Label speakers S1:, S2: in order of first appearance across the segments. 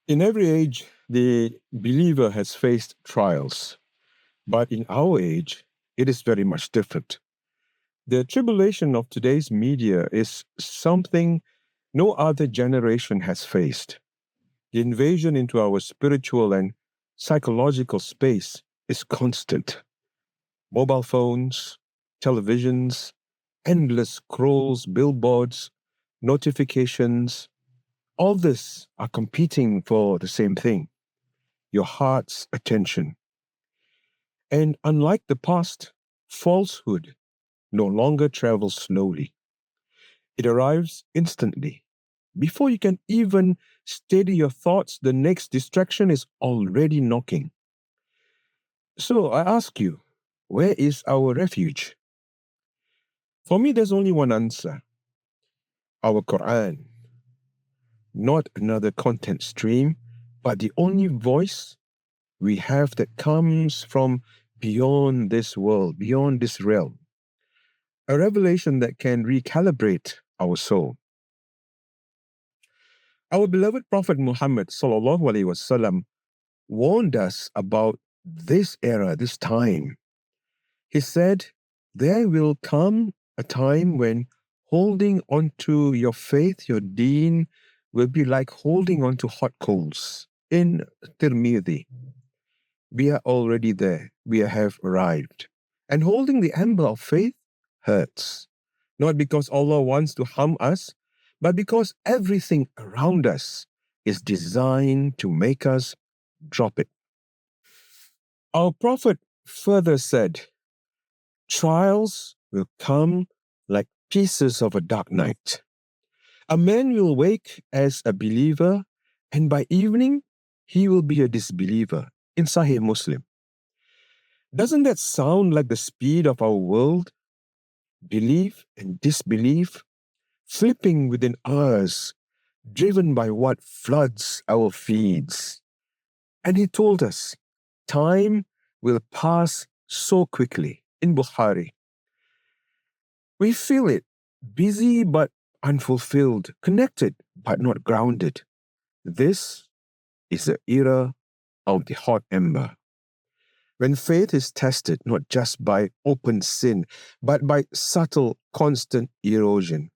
S1: In every age, the believer has faced trials, but in our age, it is very much different. The tribulation of today's media is something no other generation has faced. The invasion into our spiritual and psychological space is constant. Mobile phones, televisions, endless scrolls, billboards, notifications, all this are competing for the same thing, your heart's attention. And unlike the past, falsehood no longer travels slowly. It arrives instantly. Before you can even steady your thoughts, the next distraction is already knocking. So I ask you, where is our refuge? For me, there's only one answer: our Quran. Not another content stream, but the only voice we have that comes from beyond this world, beyond this realm. A revelation that can recalibrate our soul. Our beloved Prophet Muhammad sallallahu alaihi wasallam warned us about this era, this time. He said, there will come a time when holding onto your faith, your deen, will be like holding onto hot coals. In Tirmidhi, we are already there. We have arrived. And holding the ember of faith hurts. Not because Allah wants to harm us, but because everything around us is designed to make us drop it. Our Prophet further said, trials will come like pieces of a dark night. A man will wake as a believer, and by evening, he will be a disbeliever. In Sahih Muslim. Doesn't that sound like the speed of our world? Belief and disbelief, flipping within hours, driven by what floods our feeds. And he told us, time will pass so quickly. In Bukhari, we feel it, busy but unfulfilled, connected but not grounded. This is the era of the hot ember. When faith is tested not just by open sin, but by subtle, constant erosion.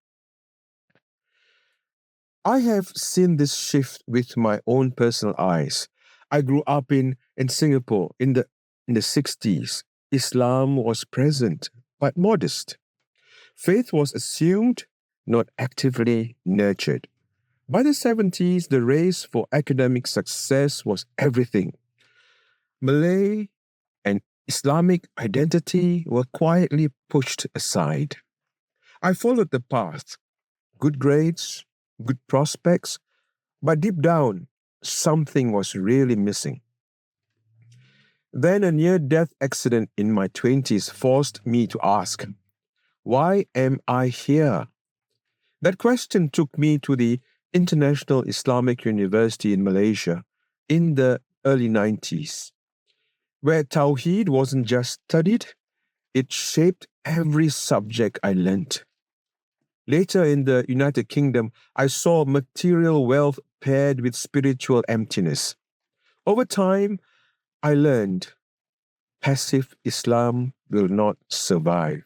S1: I have seen this shift with my own personal eyes. I grew up in Singapore in the 60s. Islam was present, but modest. Faith was assumed, not actively nurtured. By the 70s, the race for academic success was everything. Malay and Islamic identity were quietly pushed aside. I followed the path, good grades, good prospects, but deep down, something was really missing. Then a near death accident in my 20s forced me to ask, why am I here? That question took me to the International Islamic University in Malaysia in the early 90s, where Tawheed wasn't just studied, it shaped every subject I learnt. Later in the United Kingdom, I saw material wealth paired with spiritual emptiness. Over time, I learned passive Islam will not survive.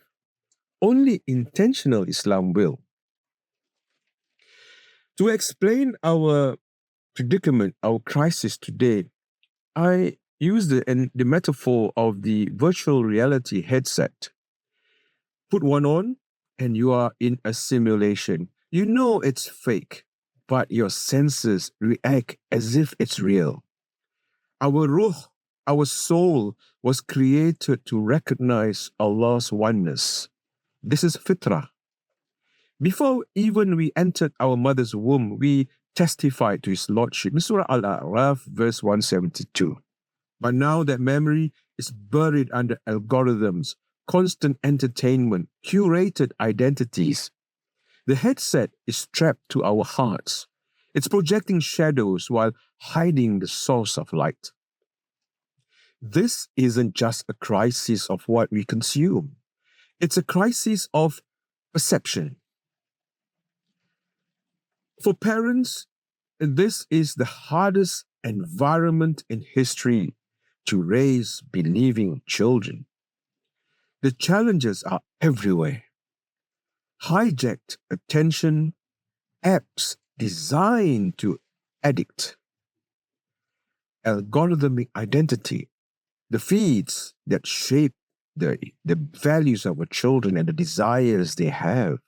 S1: Only intentional Islam will. To explain our predicament, our crisis today, I use the metaphor of the virtual reality headset. Put one on, and you are in a simulation. You know it's fake, but your senses react as if it's real. Our ruh, our soul, was created to recognize Allah's oneness. This is fitrah. Before even we entered our mother's womb, we testified to His Lordship. In Surah Al-A'raf, verse 172. But now that memory is buried under algorithms, constant entertainment, curated identities. The headset is strapped to our hearts. It's projecting shadows while hiding the source of light. This isn't just a crisis of what we consume. It's a crisis of perception. For parents, this is the hardest environment in history to raise believing children. The challenges are everywhere. Hijacked attention, apps designed to addict, algorithmic identity, the feeds that shape the values of our children and the desires they have.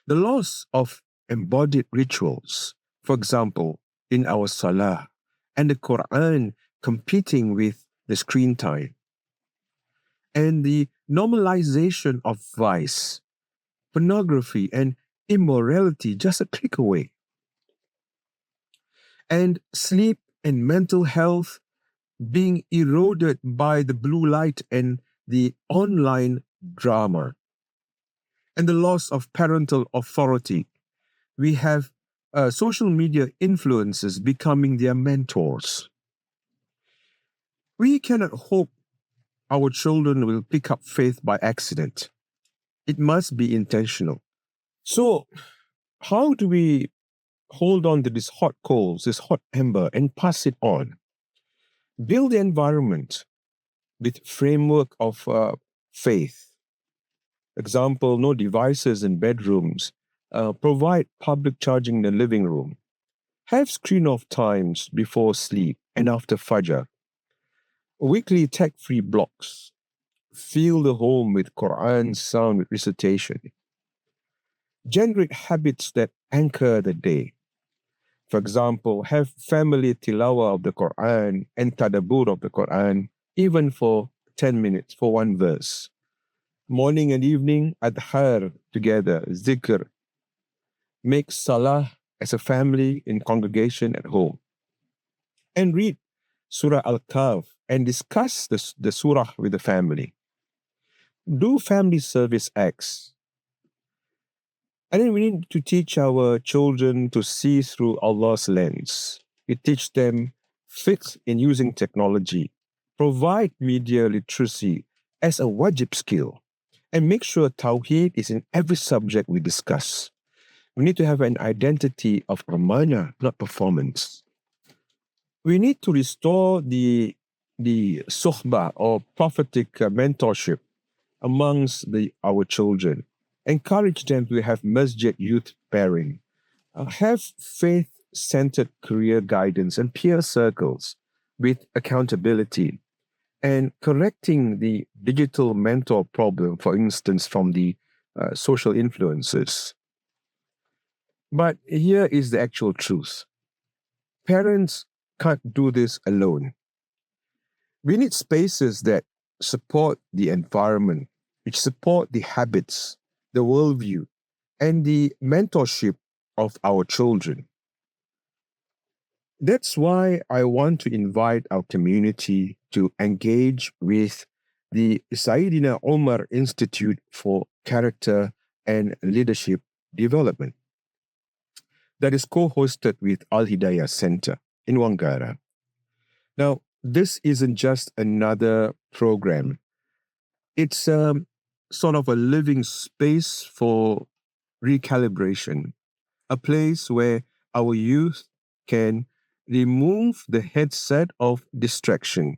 S1: The loss of embodied rituals, for example, in our salah, and the Quran competing with the screen time, and the normalization of vice, pornography, and immorality just a click away, and sleep and mental health being eroded by the blue light and the online drama, and the loss of parental authority. We have social media influencers becoming their mentors. We cannot hope our children will pick up faith by accident. It must be intentional. So, how do we hold on to this hot coals, this hot ember, and pass it on? Build the environment with framework of faith. Example, no devices in bedrooms. Provide public charging in the living room. Have screen off times before sleep and after Fajr. Weekly tech-free blocks. Fill the home with Quran sound recitation. Generate habits that anchor the day. For example, have family tilawah of the Quran and tadabbur of the Quran, even for 10 minutes, for one verse. Morning and evening, adhar together, zikr. Make salah as a family in congregation at home. And read Surah Al-Kahf and discuss the surah with the family. Do family service acts. And then we need to teach our children to see through Allah's lens. We teach them fiqh in using technology, provide media literacy as a wajib skill, and make sure Tawheed is in every subject we discuss. We need to have an identity of amanah, not performance. We need to restore the suhbah or prophetic mentorship amongst our children. Encourage them to have masjid youth pairing. Have faith-centered career guidance and peer circles with accountability. And correcting the digital mentor problem, for instance, from the social influences. But here is the actual truth. Parents can't do this alone. We need spaces that support the environment, which support the habits, the worldview, and the mentorship of our children. That's why I want to invite our community to engage with the Sayyidina Omar Institute for Character and Leadership Development that is co-hosted with Alhidayah Center in Wangara. Now, this isn't just another program. It's sort of a living space for recalibration, a place where our youth can remove the headset of distraction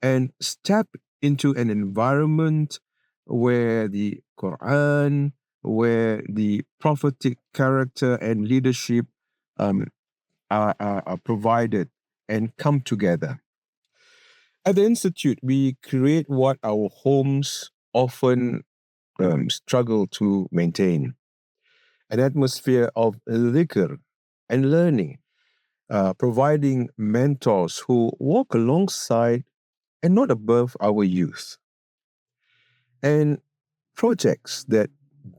S1: and step into an environment where the Quran, where the prophetic character and leadership are provided and come together. At the Institute, we create what our homes often struggle to maintain, an atmosphere of dhikr and learning, providing mentors who walk alongside and not above our youth, and projects that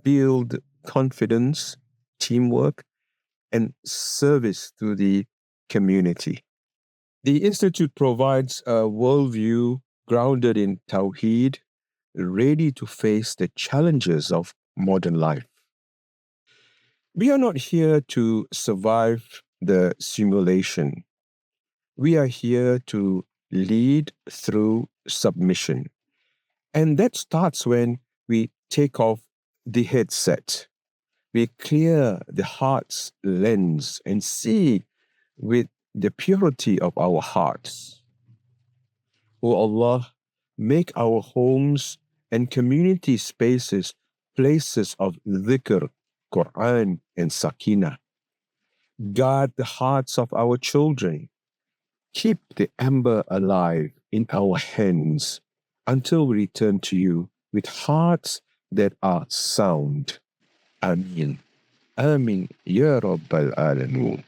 S1: build confidence, teamwork, and service to the community. The Institute provides a worldview grounded in Tawheed, ready to face the challenges of modern life. We are not here to survive the simulation. We are here to lead through submission. And that starts when we take off the headset. We clear the heart's lens and see with the purity of our hearts. O Allah, make our homes and community spaces places of dhikr, Quran, and sakina. Guard the hearts of our children. Keep the ember alive in our hands until we return to you with hearts that are sound. Ameen. Ameen. Ya Rabbal Alameen.